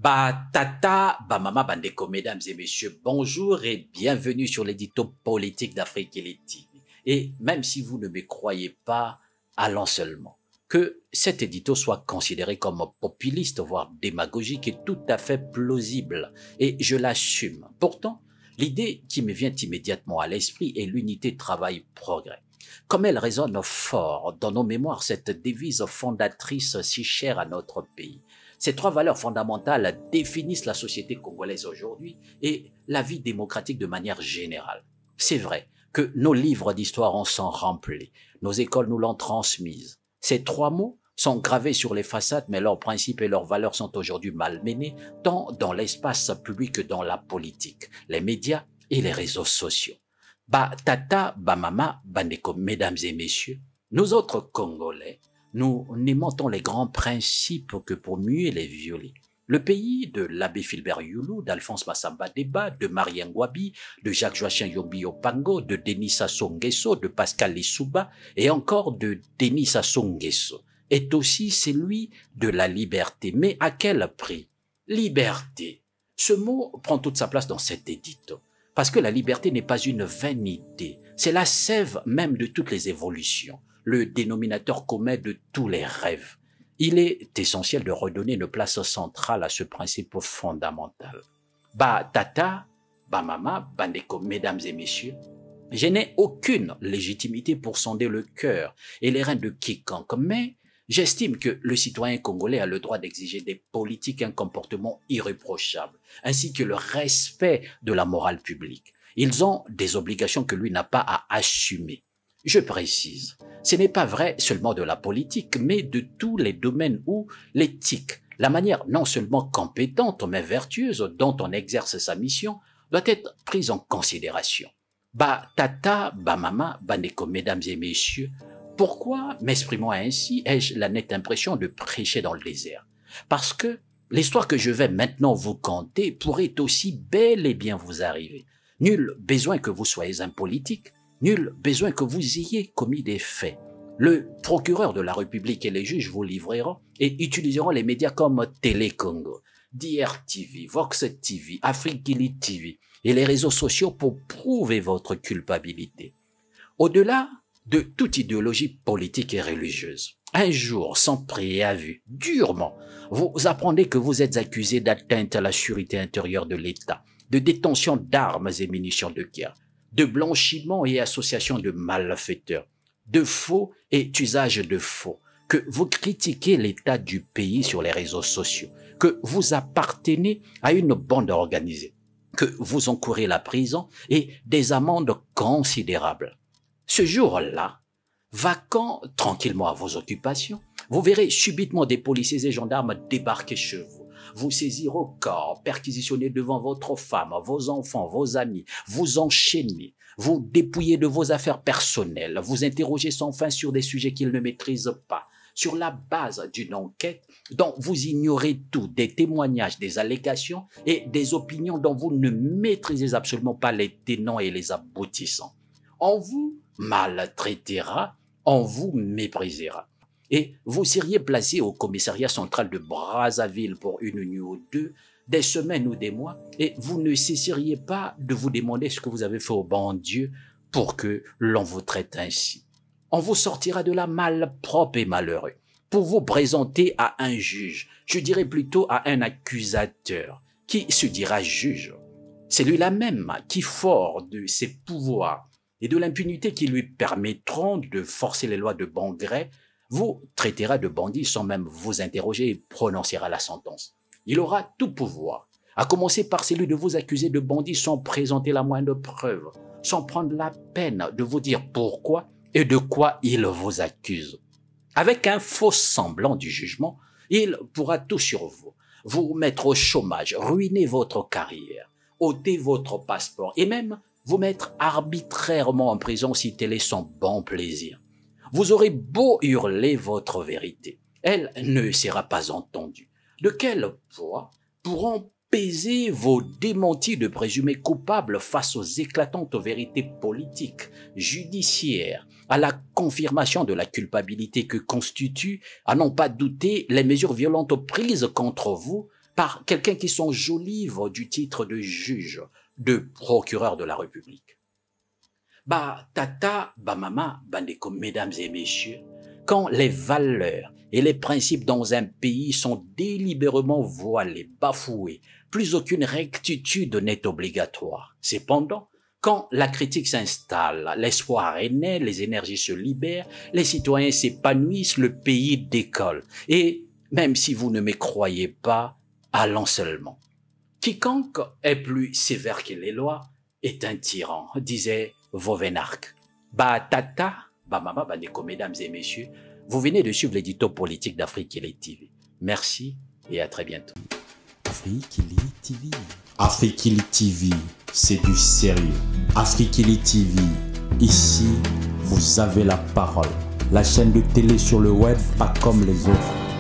Tata, mama, bandeko, mesdames et messieurs, bonjour et bienvenue sur l'édito politique d'Afrique et les TV. Et même si vous ne me croyez pas, allons seulement. Que cet édito soit considéré comme populiste, voire démagogique, est tout à fait plausible. Et je l'assume. Pourtant, l'idée qui me vient immédiatement à l'esprit est l'unité travail-progrès. Comme elle résonne fort dans nos mémoires, cette devise fondatrice si chère à notre pays. Ces trois valeurs fondamentales définissent la société congolaise aujourd'hui et la vie démocratique de manière générale. C'est vrai que nos livres d'histoire en sont remplis, nos écoles nous l'ont transmise. Ces trois mots sont gravés sur les façades, mais leurs principes et leurs valeurs sont aujourd'hui malmenés, tant dans l'espace public que dans la politique, les médias et les réseaux sociaux. Tata, mama, bandeko, mesdames et messieurs, nous autres Congolais, nous n'aimons les grands principes que pour muer les violer. Le pays de l'abbé Philbert Youlou, d'Alphonse Massamba Deba, de Marie Ngouabi, de Jacques-Joachim Yombi Opango, de Denis Sassou Nguesso, de Pascal Lissouba et encore de Denis Sassou Nguesso, est aussi celui de la liberté. Mais à quel prix? Liberté. Ce mot prend toute sa place dans cet édito. Parce que la liberté n'est pas une vanité, c'est la sève même de toutes les évolutions, le dénominateur commun de tous les rêves. Il est essentiel de redonner une place centrale à ce principe fondamental. Tata, mama, bandeko, mesdames et messieurs, je n'ai aucune légitimité pour sonder le cœur et les reins de quiconque, mais j'estime que le citoyen congolais a le droit d'exiger des politiques un comportement irréprochable, ainsi que le respect de la morale publique. Ils ont des obligations que lui n'a pas à assumer. Je précise, ce n'est pas vrai seulement de la politique, mais de tous les domaines où l'éthique, la manière non seulement compétente mais vertueuse dont on exerce sa mission, doit être prise en considération. Tata, mama, bandeko, mesdames et messieurs, pourquoi, m'exprimant ainsi, ai-je la nette impression de prêcher dans le désert? Parce que l'histoire que je vais maintenant vous conter pourrait aussi bel et bien vous arriver. Nul besoin que vous soyez un politique, nul besoin que vous ayez commis des faits. Le procureur de la République et les juges vous livreront et utiliseront les médias comme Télé Congo, DRTV, Vox TV, Afrique TV et les réseaux sociaux pour prouver votre culpabilité. Au-delà de toute idéologie politique et religieuse, un jour, sans préavis, durement, vous apprenez que vous êtes accusé d'atteinte à la sûreté intérieure de l'État, de détention d'armes et munitions de guerre, de blanchiment et association de malfaiteurs, de faux et usage de faux, que vous critiquez l'état du pays sur les réseaux sociaux, que vous appartenez à une bande organisée, que vous encourez la prison et des amendes considérables. Ce jour-là, vacant tranquillement à vos occupations, vous verrez subitement des policiers et gendarmes débarquer chez vous, vous saisir au corps, perquisitionner devant votre femme, vos enfants, vos amis, vous enchaîner, vous dépouiller de vos affaires personnelles, vous interroger sans fin sur des sujets qu'ils ne maîtrisent pas, sur la base d'une enquête dont vous ignorez tout, des témoignages, des allégations et des opinions dont vous ne maîtrisez absolument pas les tenants et les aboutissants. On vous maltraitera, on vous méprisera. Et vous seriez placé au commissariat central de Brazzaville pour une nuit ou deux, des semaines ou des mois, et vous ne cesseriez pas de vous demander ce que vous avez fait au bon Dieu pour que l'on vous traite ainsi. On vous sortira de là malpropre et malheureux pour vous présenter à un juge, je dirais plutôt à un accusateur, qui se dira juge. C'est lui-là même qui, fort de ses pouvoirs et de l'impunité qui lui permettront de forcer les lois de bon gré, vous traitera de bandit sans même vous interroger et prononcera la sentence. Il aura tout pouvoir, à commencer par celui de vous accuser de bandit sans présenter la moindre preuve, sans prendre la peine de vous dire pourquoi et de quoi il vous accuse. Avec un faux semblant du jugement, il pourra tout sur vous, vous mettre au chômage, ruiner votre carrière, ôter votre passeport et même vous mettre arbitrairement en prison si tel est son bon plaisir. Vous aurez beau hurler votre vérité, elle ne sera pas entendue. De quel poids pourront peser vos démentis de présumés coupables face aux éclatantes vérités politiques, judiciaires, à la confirmation de la culpabilité que constituent, à n'en pas douter, les mesures violentes prises contre vous par quelqu'un qui s'enjolive du titre de juge, de procureur de la République. Bah, tata, bah, maman, bandeko, mesdames et messieurs, quand les valeurs et les principes dans un pays sont délibérément voilés, bafoués, plus aucune rectitude n'est obligatoire. Cependant, quand la critique s'installe, l'espoir est né, les énergies se libèrent, les citoyens s'épanouissent, le pays décolle. Et même si vous ne me croyez pas, allons seulement. Quiconque est plus sévère que les lois est un tyran, disait Vauvenargues. Bah tata, bah maman, bah mesdames et messieurs, vous venez de suivre l'édito politique d'Afrique Elite TV. Merci et à très bientôt. Afrique Elite TV. Afrique Elite TV, c'est du sérieux. Afrique Elite TV, ici, vous avez la parole. La chaîne de télé sur le web, pas comme les autres.